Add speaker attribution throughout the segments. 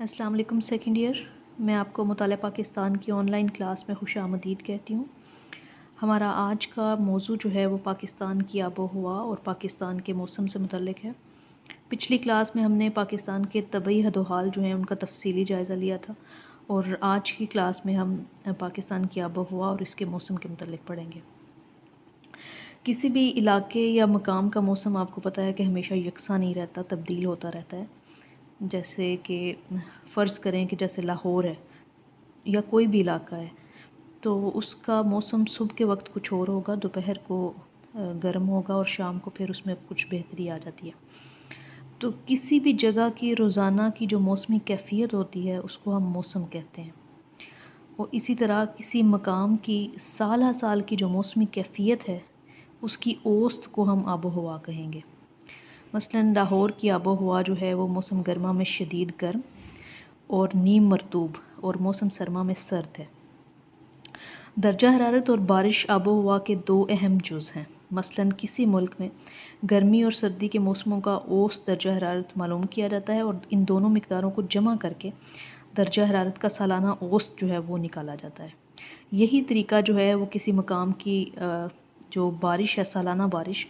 Speaker 1: السلام علیکم second year, میں آپ کو مطالعہ پاکستان کی آن لائن کلاس میں خوش آمدید کہتی ہوں۔ ہمارا آج کا موضوع جو ہے وہ پاکستان کی آب و ہوا اور پاکستان کے موسم سے متعلق ہے۔ پچھلی کلاس میں ہم نے پاکستان کے طبعی حد و حال جو ہیں ان کا تفصیلی جائزہ لیا تھا، اور آج کی کلاس میں ہم پاکستان کی آب و ہوا اور اس کے موسم کے متعلق پڑھیں گے۔ کسی بھی علاقے یا مقام کا موسم آپ کو پتہ ہے کہ ہمیشہ یکساں نہیں رہتا، تبدیل ہوتا رہتا ہے۔ جیسے کہ فرض کریں کہ جیسے لاہور ہے یا کوئی بھی علاقہ ہے، تو اس کا موسم صبح کے وقت کچھ اور ہوگا، دوپہر کو گرم ہوگا اور شام کو پھر اس میں کچھ بہتری آ جاتی ہے۔ تو کسی بھی جگہ کی روزانہ کی جو موسمی کیفیت ہوتی ہے اس کو ہم موسم کہتے ہیں، اور اسی طرح کسی مقام کی سالہ سال کی جو موسمی کیفیت ہے اس کی اوسط کو ہم آب و ہوا کہیں گے۔ مثلاً لاہور کی آب و ہوا جو ہے وہ موسم گرما میں شدید گرم اور نیم مرطوب اور موسم سرما میں سرد ہے۔ درجہ حرارت اور بارش آب و ہوا کے دو اہم جز ہیں۔ مثلاً کسی ملک میں گرمی اور سردی کے موسموں کا اوسط درجہ حرارت معلوم کیا جاتا ہے، اور ان دونوں مقداروں کو جمع کر کے درجہ حرارت کا سالانہ اوسط جو ہے وہ نکالا جاتا ہے۔ یہی طریقہ جو ہے وہ کسی مقام کی جو بارش ہے، سالانہ بارش،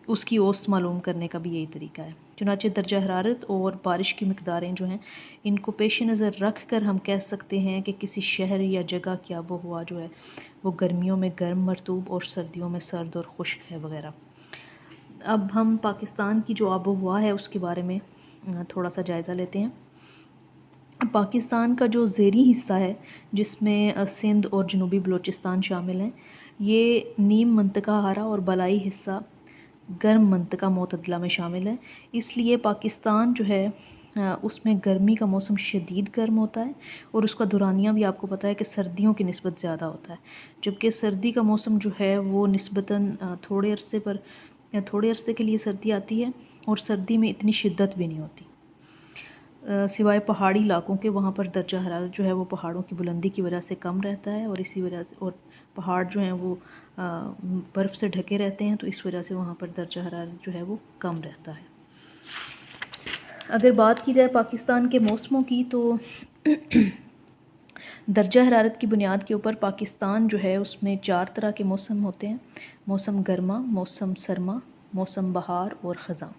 Speaker 1: اس کی اوسط معلوم کرنے کا بھی یہی طریقہ ہے۔ چنانچہ درجہ حرارت اور بارش کی مقداریں جو ہیں ان کو پیش نظر رکھ کر ہم کہہ سکتے ہیں کہ کسی شہر یا جگہ کی آب و ہوا جو ہے وہ گرمیوں میں گرم مرطوب اور سردیوں میں سرد اور خشک ہے وغیرہ۔ اب ہم پاکستان کی جو آب و ہوا ہے اس کے بارے میں تھوڑا سا جائزہ لیتے ہیں۔ پاکستان کا جو زیریں حصہ ہے جس میں سندھ اور جنوبی بلوچستان شامل ہیں، یہ نیم منطقہ ہارا اور بالائی حصہ گرم منطقہ معتدلہ میں شامل ہے۔ اس لیے پاکستان جو ہے اس میں گرمی کا موسم شدید گرم ہوتا ہے، اور اس کا دورانیہ بھی آپ کو پتہ ہے کہ سردیوں کی نسبت زیادہ ہوتا ہے، جبکہ سردی کا موسم جو ہے وہ نسبتاً تھوڑے عرصے کے لیے سردی آتی ہے، اور سردی میں اتنی شدت بھی نہیں ہوتی، سوائے پہاڑی علاقوں کے۔ وہاں پر درجہ حرارت جو ہے وہ پہاڑوں کی بلندی کی وجہ سے کم رہتا ہے، اور اسی وجہ سے اور پہاڑ جو ہیں وہ برف سے ڈھکے رہتے ہیں، تو اس وجہ سے وہاں پر درجہ حرارت جو ہے وہ کم رہتا ہے۔ اگر بات کی جائے پاکستان کے موسموں کی، تو درجہ حرارت کی بنیاد کے اوپر پاکستان جو ہے اس میں 4 طرح کے موسم ہوتے ہیں: موسم گرما، موسم سرما، موسم بہار اور خزاں۔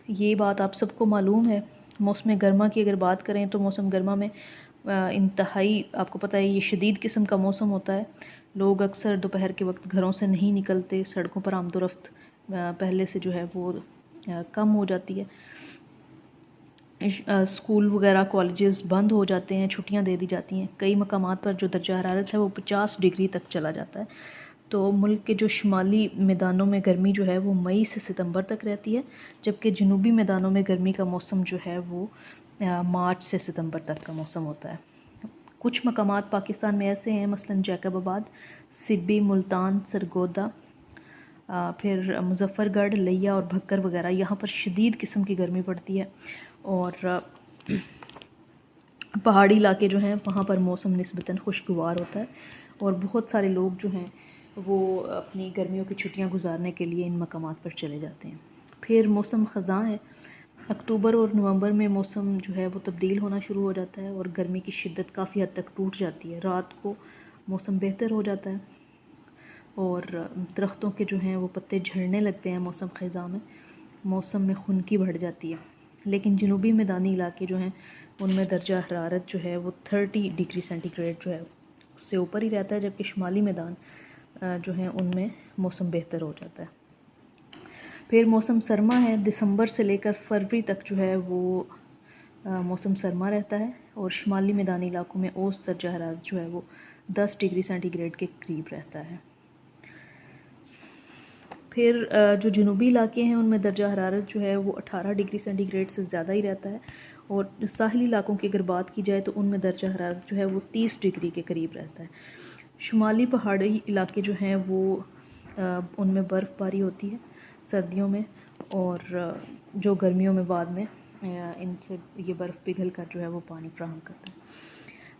Speaker 1: یہ بات آپ سب کو معلوم ہے۔ موسم گرما کی اگر بات کریں تو موسم گرما میں انتہائی آپ کو پتہ ہے یہ شدید قسم کا موسم ہوتا ہے۔ لوگ اکثر دوپہر کے وقت گھروں سے نہیں نکلتے، سڑکوں پر آمد و رفت پہلے سے جو ہے وہ کم ہو جاتی ہے۔ اسکول وغیرہ کالجز بند ہو جاتے ہیں، چھٹیاں دے دی جاتی ہیں۔ کئی مقامات پر جو درجہ حرارت ہے وہ 50 ڈگری تک چلا جاتا ہے۔ تو ملک کے جو شمالی میدانوں میں گرمی جو ہے وہ مئی سے ستمبر تک رہتی ہے، جبکہ جنوبی میدانوں میں گرمی کا موسم جو ہے وہ مارچ سے ستمبر تک کا موسم ہوتا ہے۔ کچھ مقامات پاکستان میں ایسے ہیں، مثلاً جیکب آباد، سبی، ملتان، سرگودا، پھر مظفر گڑھ، لیا اور بھکر وغیرہ، یہاں پر شدید قسم کی گرمی پڑتی ہے، اور پہاڑی علاقے جو ہیں وہاں پر موسم نسبتاً خوشگوار ہوتا ہے، اور بہت سارے لوگ جو ہیں وہ اپنی گرمیوں کی چھٹیاں گزارنے کے لیے ان مقامات پر چلے جاتے ہیں۔ پھر موسم خزاں ہے۔ اکتوبر اور نومبر میں موسم جو ہے وہ تبدیل ہونا شروع ہو جاتا ہے، اور گرمی کی شدت کافی حد تک ٹوٹ جاتی ہے۔ رات کو موسم بہتر ہو جاتا ہے، اور درختوں کے جو ہیں وہ پتے جھڑنے لگتے ہیں۔ موسم خزاں میں موسم میں خنکی بڑھ جاتی ہے، لیکن جنوبی میدانی علاقے جو ہیں ان میں درجہ حرارت جو ہے وہ 30 ڈگری سینٹی گریڈ جو ہے اس سے اوپر ہی رہتا ہے، جبکہ شمالی میدان جو ہیں ان میں موسم بہتر ہو جاتا ہے۔ پھر موسم سرما ہے۔ دسمبر سے لے کر فروری تک جو ہے وہ موسم سرما رہتا ہے، اور شمالی میدانی علاقوں میں اوسط درجہ حرارت جو ہے وہ 10 ڈگری سینٹی گریڈ کے قریب رہتا ہے۔ پھر جو جنوبی علاقے ہیں ان میں درجہ حرارت جو ہے وہ 18 ڈگری سینٹی گریڈ سے زیادہ ہی رہتا ہے، اور ساحلی علاقوں کی اگر بات کی جائے تو ان میں درجہ حرارت جو ہے وہ 30 ڈگری کے قریب رہتا ہے۔ شمالی پہاڑی علاقے جو ہیں وہ ان میں برف باری ہوتی ہے سردیوں میں، اور جو گرمیوں میں بعد میں ان سے یہ برف پگھل کر جو ہے وہ پانی فراہم کرتا ہے۔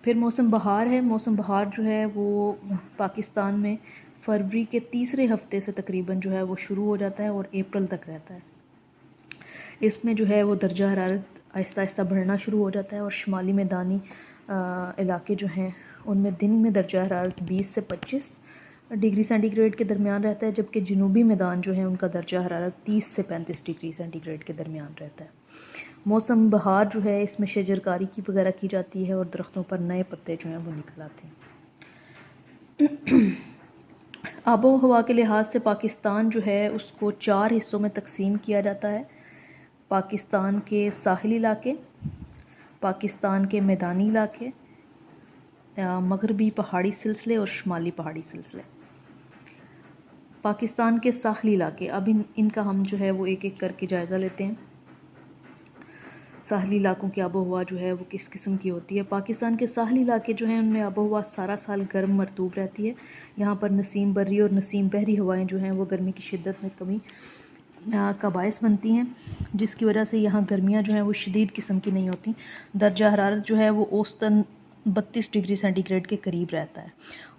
Speaker 1: پھر موسم بہار ہے۔ موسم بہار جو ہے وہ پاکستان میں فروری کے تیسرے ہفتے سے تقریباً جو ہے وہ شروع ہو جاتا ہے اور اپریل تک رہتا ہے۔ اس میں جو ہے وہ درجہ حرارت آہستہ آہستہ بڑھنا شروع ہو جاتا ہے، اور شمالی میدانی علاقے جو ہیں ان میں دن میں درجہ حرارت 20 سے 25 ڈگری سینٹی گریڈ کے درمیان رہتا ہے، جبکہ جنوبی میدان جو ہیں ان کا درجہ حرارت 30 سے 35 ڈگری سینٹی گریڈ کے درمیان رہتا ہے۔ موسم بہار جو ہے اس میں شجرکاری کی وغیرہ کی جاتی ہے اور درختوں پر نئے پتے جو ہیں وہ نکل آتے ہیں۔ آب و ہوا کے لحاظ سے پاکستان جو ہے اس کو 4 حصوں میں تقسیم کیا جاتا ہے: پاکستان کے ساحلی علاقے، پاکستان کے میدانی علاقے، مغربی پہاڑی سلسلے اور شمالی پہاڑی سلسلے۔ پاکستان کے ساحلی علاقے، اب ان کا ہم جو ہے وہ ایک ایک کر کے جائزہ لیتے ہیں۔ ساحلی علاقوں کی آب و ہوا جو ہے وہ کس قسم کی ہوتی ہے؟ پاکستان کے ساحلی علاقے جو ہیں ان میں آب و ہوا سارا سال گرم مرطوب رہتی ہے۔ یہاں پر نسیم بری اور نسیم بحری ہوائیں جو ہیں وہ گرمی کی شدت میں کمی کا باعث بنتی ہیں، جس کی وجہ سے یہاں گرمیاں جو ہیں وہ شدید قسم کی نہیں ہوتی۔ درجہ حرارت جو ہے وہ اوسطاً 32 ڈگری سینٹی گریڈ کے قریب رہتا ہے،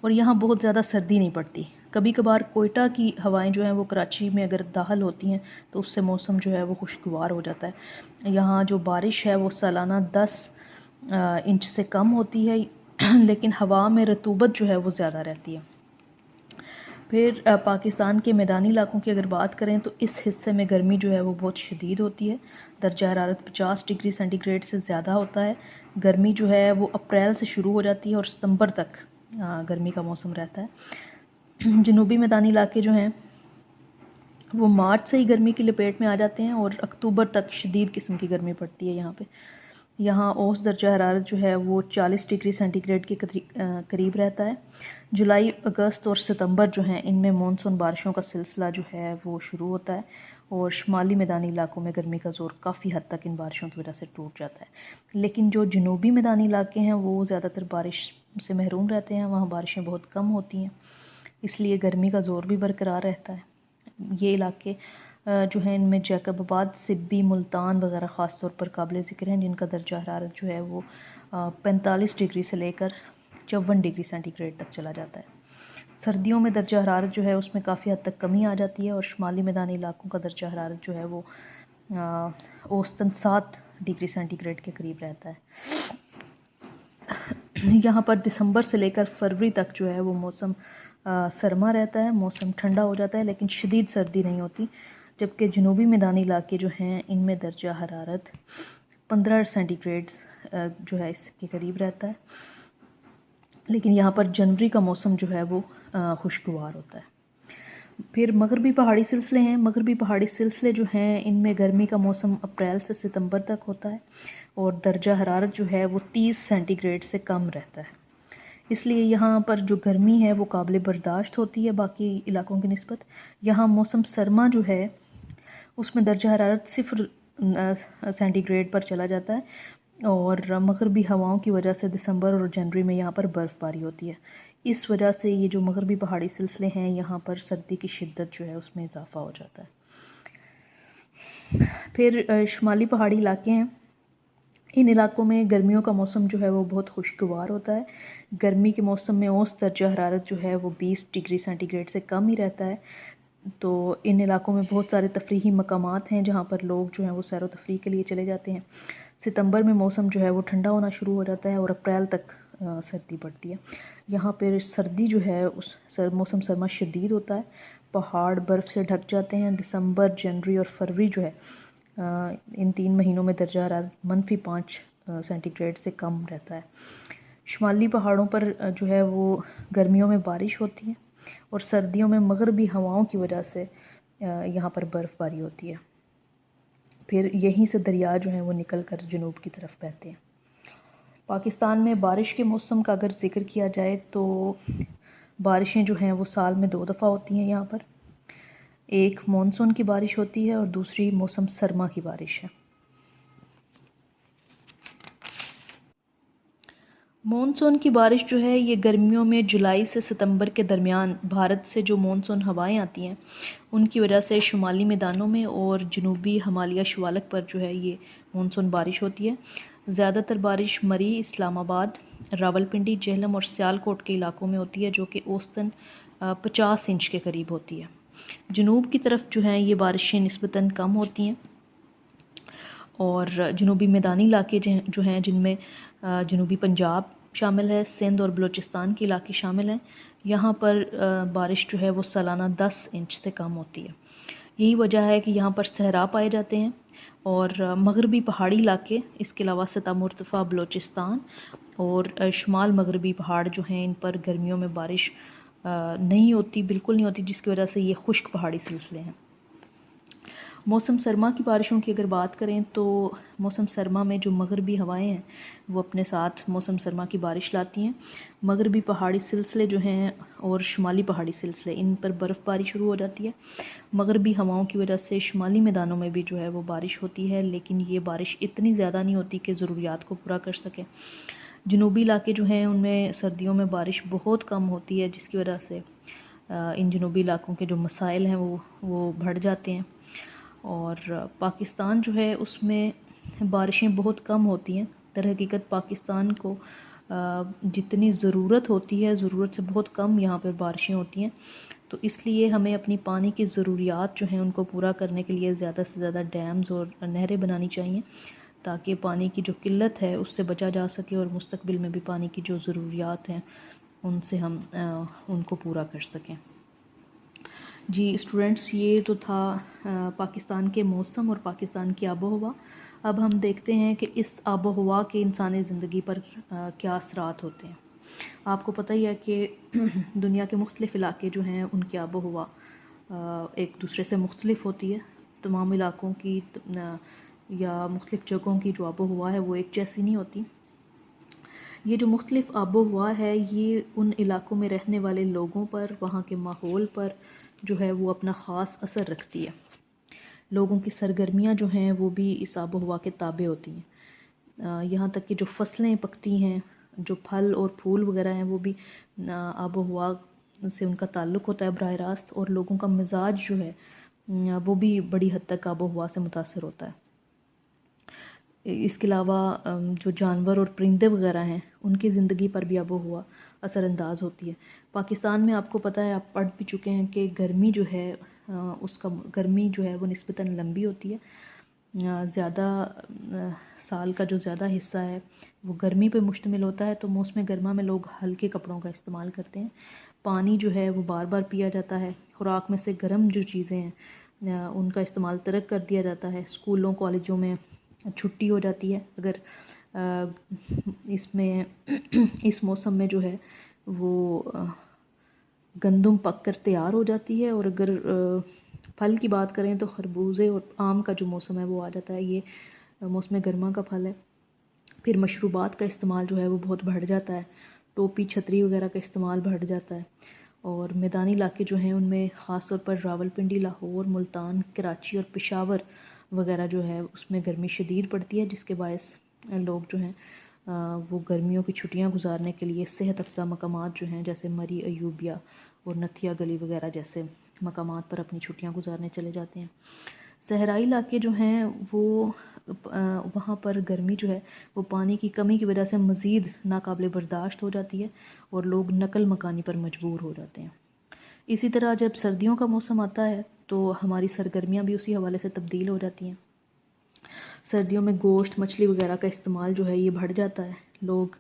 Speaker 1: اور یہاں بہت زیادہ سردی نہیں پڑتی۔ کبھی کبھار کوئٹہ کی ہوائیں جو ہیں وہ کراچی میں اگر داخل ہوتی ہیں تو اس سے موسم جو ہے وہ خوشگوار ہو جاتا ہے۔ یہاں جو بارش ہے وہ سالانہ 10 انچ سے کم ہوتی ہے، لیکن ہوا میں رطوبت جو ہے وہ زیادہ رہتی ہے۔ پھر پاکستان کے میدانی علاقوں کی اگر بات کریں تو اس حصے میں گرمی جو ہے وہ بہت شدید ہوتی ہے، درجہ حرارت 50 ڈگری سینٹی گریڈ سے زیادہ ہوتا ہے۔ گرمی جو ہے وہ اپریل سے شروع ہو جاتی ہے اور ستمبر تک گرمی کا موسم رہتا ہے۔ جنوبی میدانی علاقے جو ہیں وہ مارچ سے ہی گرمی کی لپیٹ میں آ جاتے ہیں اور اکتوبر تک شدید قسم کی گرمی پڑتی ہے یہاں پہ۔ یہاں اوسط درجہ حرارت جو ہے وہ 40 ڈگری سینٹی گریڈ کے قریب رہتا ہے۔ جولائی، اگست اور ستمبر جو ہیں ان میں مونسون بارشوں کا سلسلہ جو ہے وہ شروع ہوتا ہے، اور شمالی میدانی علاقوں میں گرمی کا زور کافی حد تک ان بارشوں کی وجہ سے ٹوٹ جاتا ہے۔ لیکن جو جنوبی میدانی علاقے ہیں وہ زیادہ تر بارش سے محروم رہتے ہیں، وہاں بارشیں بہت کم ہوتی ہیں، اس لیے گرمی کا زور بھی برقرار رہتا ہے۔ یہ علاقے جو ہیں ان میں جیکب آباد، سبی، ملتان وغیرہ خاص طور پر قابل ذکر ہیں، جن کا درجہ حرارت جو ہے وہ 45 ڈگری سے لے کر 54 ڈگری سینٹی گریڈ تک چلا جاتا ہے۔ سردیوں میں درجہ حرارت جو ہے اس میں کافی حد تک کمی آ جاتی ہے، اور شمالی میدانی علاقوں کا درجہ حرارت جو ہے وہ اوسطاً 7 ڈگری سینٹی گریڈ کے قریب رہتا ہے۔ یہاں پر دسمبر سے لے کر فروری تک جو ہے وہ موسم سرما رہتا ہے، موسم ٹھنڈا ہو جاتا ہے، لیکن شدید سردی نہیں ہوتی، جبکہ جنوبی میدانی علاقے جو ہیں ان میں درجہ حرارت 15 سینٹی گریڈ جو ہے اس کے قریب رہتا ہے، لیکن یہاں پر جنوری کا موسم جو ہے وہ خوشگوار ہوتا ہے۔ پھر مغربی پہاڑی سلسلے ہیں۔ مغربی پہاڑی سلسلے جو ہیں ان میں گرمی کا موسم اپریل سے ستمبر تک ہوتا ہے، اور درجہ حرارت جو ہے وہ 30 سینٹی گریڈ سے کم رہتا ہے، اس لیے یہاں پر جو گرمی ہے وہ قابل برداشت ہوتی ہے باقی علاقوں کی نسبت۔ یہاں موسم سرما جو ہے اس میں درجہ حرارت 0 سینٹی گریڈ پر چلا جاتا ہے، اور مغربی ہواؤں کی وجہ سے دسمبر اور جنوری میں یہاں پر برف باری ہوتی ہے۔ اس وجہ سے یہ جو مغربی پہاڑی سلسلے ہیں یہاں پر سردی کی شدت جو ہے اس میں اضافہ ہو جاتا ہے۔ پھر شمالی پہاڑی علاقے ہیں۔ ان علاقوں میں گرمیوں کا موسم جو ہے وہ بہت خوشگوار ہوتا ہے۔ گرمی کے موسم میں اوسط درجہ حرارت جو ہے وہ 20 ڈگری سینٹی گریڈ سے کم ہی رہتا ہے، تو ان علاقوں میں بہت سارے تفریحی مقامات ہیں جہاں پر لوگ جو ہیں وہ سیر و تفریح کے لیے چلے جاتے ہیں۔ ستمبر میں موسم جو ہے وہ ٹھنڈا ہونا شروع ہو جاتا ہے اور اپریل تک سردی پڑتی ہے۔ یہاں پر سردی جو ہے موسم سرما شدید ہوتا ہے، پہاڑ برف سے ڈھک جاتے ہیں۔ دسمبر، جنوری اور فروری جو ہے ان 3 مہینوں میں درجہ حرارت -5 سینٹی گریڈ سے کم رہتا ہے۔ شمالی پہاڑوں پر جو ہے وہ گرمیوں میں بارش ہوتی ہے، اور سردیوں میں مغربی ہواؤں کی وجہ سے یہاں پر برف باری ہوتی ہے۔ پھر یہیں سے دریا جو ہیں وہ نکل کر جنوب کی طرف بہتے ہیں۔ پاکستان میں بارش کے موسم کا اگر ذکر کیا جائے تو بارشیں جو ہیں وہ سال میں 2 دفعہ ہوتی ہیں یہاں پر۔ ایک مونسون کی بارش ہوتی ہے اور دوسری موسم سرما کی بارش ہے۔ مونسون کی بارش جو ہے یہ گرمیوں میں جولائی سے ستمبر کے درمیان بھارت سے جو مونسون ہوائیں آتی ہیں ان کی وجہ سے شمالی میدانوں میں اور جنوبی ہمالیہ شوالک پر جو ہے یہ مونسون بارش ہوتی ہے۔ زیادہ تر بارش مری، اسلام آباد، راولپنڈی، جہلم اور سیالکوٹ کے علاقوں میں ہوتی ہے، جو کہ اوسطاً 50 انچ کے قریب ہوتی ہے۔ جنوب کی طرف جو ہیں یہ بارشیں نسبتاً کم ہوتی ہیں، اور جنوبی میدانی علاقے جو ہیں جن میں جنوبی پنجاب شامل ہے، سندھ اور بلوچستان کے علاقے شامل ہیں، یہاں پر بارش جو ہے وہ سالانہ 10 انچ سے کم ہوتی ہے۔ یہی وجہ ہے کہ یہاں پر صحرا پائے جاتے ہیں، اور مغربی پہاڑی علاقے، اس کے علاوہ سطح مرتفع بلوچستان اور شمال مغربی پہاڑ جو ہیں ان پر گرمیوں میں بارش نہیں ہوتی، بالکل نہیں ہوتی، جس کی وجہ سے یہ خشک پہاڑی سلسلے ہیں۔ موسم سرما کی بارشوں کی اگر بات کریں تو موسم سرما میں جو مغربی ہوائیں ہیں وہ اپنے ساتھ موسم سرما کی بارش لاتی ہیں۔ مغربی پہاڑی سلسلے جو ہیں اور شمالی پہاڑی سلسلے، ان پر برف باری شروع ہو جاتی ہے۔ مغربی ہواؤں کی وجہ سے شمالی میدانوں میں بھی جو ہے وہ بارش ہوتی ہے، لیکن یہ بارش اتنی زیادہ نہیں ہوتی کہ ضروریات کو پورا کر سکے۔ جنوبی علاقے جو ہیں ان میں سردیوں میں بارش بہت کم ہوتی ہے، جس کی وجہ سے ان جنوبی علاقوں کے جو مسائل ہیں وہ بڑھ جاتے ہیں۔ اور پاکستان جو ہے اس میں بارشیں بہت کم ہوتی ہیں۔ در حقیقت پاکستان کو جتنی ضرورت ہوتی ہے، ضرورت سے بہت کم یہاں پر بارشیں ہوتی ہیں، تو اس لیے ہمیں اپنی پانی کی ضروریات جو ہیں ان کو پورا کرنے کے لیے زیادہ سے زیادہ ڈیمز اور نہریں بنانی چاہیے، تاکہ پانی کی جو قلت ہے اس سے بچا جا سکے، اور مستقبل میں بھی پانی کی جو ضروریات ہیں ان سے ہم ان کو پورا کر سکیں۔ جی اسٹوڈنٹس، یہ تو تھا پاکستان کے موسم اور پاکستان کی آب و ہوا۔ اب ہم دیکھتے ہیں کہ اس آب و ہوا کے انسانی زندگی پر کیا اثرات ہوتے ہیں۔ آپ کو پتہ ہی ہے کہ دنیا کے مختلف علاقے جو ہیں ان کی آب و ہوا ایک دوسرے سے مختلف ہوتی ہے۔ تمام علاقوں کی یا مختلف جگہوں کی جو آب و ہوا ہے وہ ایک جیسی نہیں ہوتی۔ یہ جو مختلف آب و ہوا ہے یہ ان علاقوں میں رہنے والے لوگوں پر، وہاں کے ماحول پر جو ہے وہ اپنا خاص اثر رکھتی ہے۔ لوگوں کی سرگرمیاں جو ہیں وہ بھی اس آب و ہوا کے تابع ہوتی ہیں، یہاں تک کہ جو فصلیں پکتی ہیں، جو پھل اور پھول وغیرہ ہیں، وہ بھی آب و ہوا سے ان کا تعلق ہوتا ہے براہ راست، اور لوگوں کا مزاج جو ہے وہ بھی بڑی حد تک آب و ہوا سے متاثر ہوتا ہے۔ اس کے علاوہ جو جانور اور پرندے وغیرہ ہیں ان کی زندگی پر بھی آب و ہوا اثر انداز ہوتی ہے۔ پاکستان میں آپ کو پتہ ہے، آپ پڑھ بھی چکے ہیں کہ گرمی جو ہے گرمی جو ہے وہ نسبتاً لمبی ہوتی ہے۔ زیادہ سال کا جو زیادہ حصہ ہے وہ گرمی پہ مشتمل ہوتا ہے، تو موسم گرما میں لوگ ہلکے کپڑوں کا استعمال کرتے ہیں۔ پانی جو ہے وہ بار بار پیا جاتا ہے۔ خوراک میں سے گرم جو چیزیں ہیں ان کا استعمال ترک کر دیا جاتا ہے۔ اسکولوں کالجوں میں چھٹی ہو جاتی ہے اگر اس موسم میں جو ہے وہ گندم پک کر تیار ہو جاتی ہے، اور اگر پھل کی بات کریں تو خربوزے اور آم کا جو موسم ہے وہ آ جاتا ہے، یہ موسم گرما کا پھل ہے۔ پھر مشروبات کا استعمال جو ہے وہ بہت بڑھ جاتا ہے، ٹوپی چھتری وغیرہ کا استعمال بڑھ جاتا ہے۔ اور میدانی علاقے جو ہیں ان میں خاص طور پر راولپنڈی، لاہور، ملتان، کراچی اور پشاور وغیرہ جو ہے اس میں گرمی شدید پڑتی ہے، جس کے باعث لوگ جو ہیں وہ گرمیوں کی چھٹیاں گزارنے کے لیے صحت افزا مقامات جو ہیں جیسے مری ایوبیہ اور نتھیا گلی وغیرہ جیسے مقامات پر اپنی چھٹیاں گزارنے چلے جاتے ہیں۔ صحرائی علاقے جو ہیں وہاں پر گرمی جو ہے وہ پانی کی کمی کی وجہ سے مزید ناقابل برداشت ہو جاتی ہے، اور لوگ نقل مکانی پر مجبور ہو جاتے ہیں۔ اسی طرح جب سردیوں کا موسم آتا ہے تو ہماری سرگرمیاں بھی اسی حوالے سے تبدیل ہو جاتی ہیں۔ سردیوں میں گوشت مچھلی وغیرہ کا استعمال جو ہے یہ بڑھ جاتا ہے۔ لوگ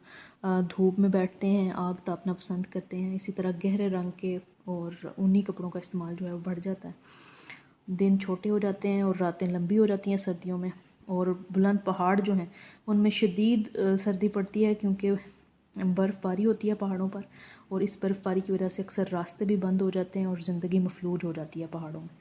Speaker 1: دھوپ میں بیٹھتے ہیں، آگ تاپنا پسند کرتے ہیں۔ اسی طرح گہرے رنگ کے اور اونی کپڑوں کا استعمال جو ہے وہ بڑھ جاتا ہے۔ دن چھوٹے ہو جاتے ہیں اور راتیں لمبی ہو جاتی ہیں سردیوں میں، اور بلند پہاڑ جو ہیں ان میں شدید سردی پڑتی ہے، کیونکہ برف باری ہوتی ہے پہاڑوں پر، اور اس برف باری کی وجہ سے اکثر راستے بھی بند ہو جاتے ہیں اور زندگی مفلوج ہو جاتی ہے پہاڑوں میں۔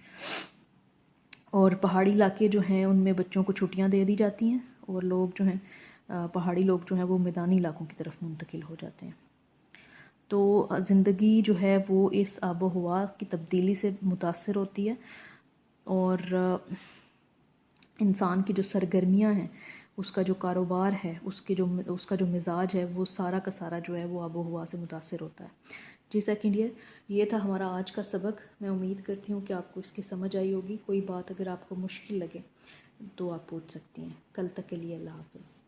Speaker 1: اور پہاڑی علاقے جو ہیں ان میں بچوں کو چھٹیاں دے دی جاتی ہیں، اور لوگ جو ہیں پہاڑی لوگ جو ہیں وہ میدانی علاقوں کی طرف منتقل ہو جاتے ہیں۔ تو زندگی جو ہے وہ اس آب و ہوا کی تبدیلی سے متاثر ہوتی ہے، اور انسان کی جو سرگرمیاں ہیں، اس کا جو کاروبار ہے، اس کا جو مزاج ہے، وہ سارا کا سارا جو ہے وہ آب و ہوا سے متاثر ہوتا ہے۔ جی سیکنڈ ایئر، یہ تھا ہمارا آج کا سبق۔ میں امید کرتی ہوں کہ آپ کو اس کی سمجھ آئی ہوگی۔ کوئی بات اگر آپ کو مشکل لگے تو آپ پوچھ سکتی ہیں۔ کل تک کے لیے اللہ حافظ۔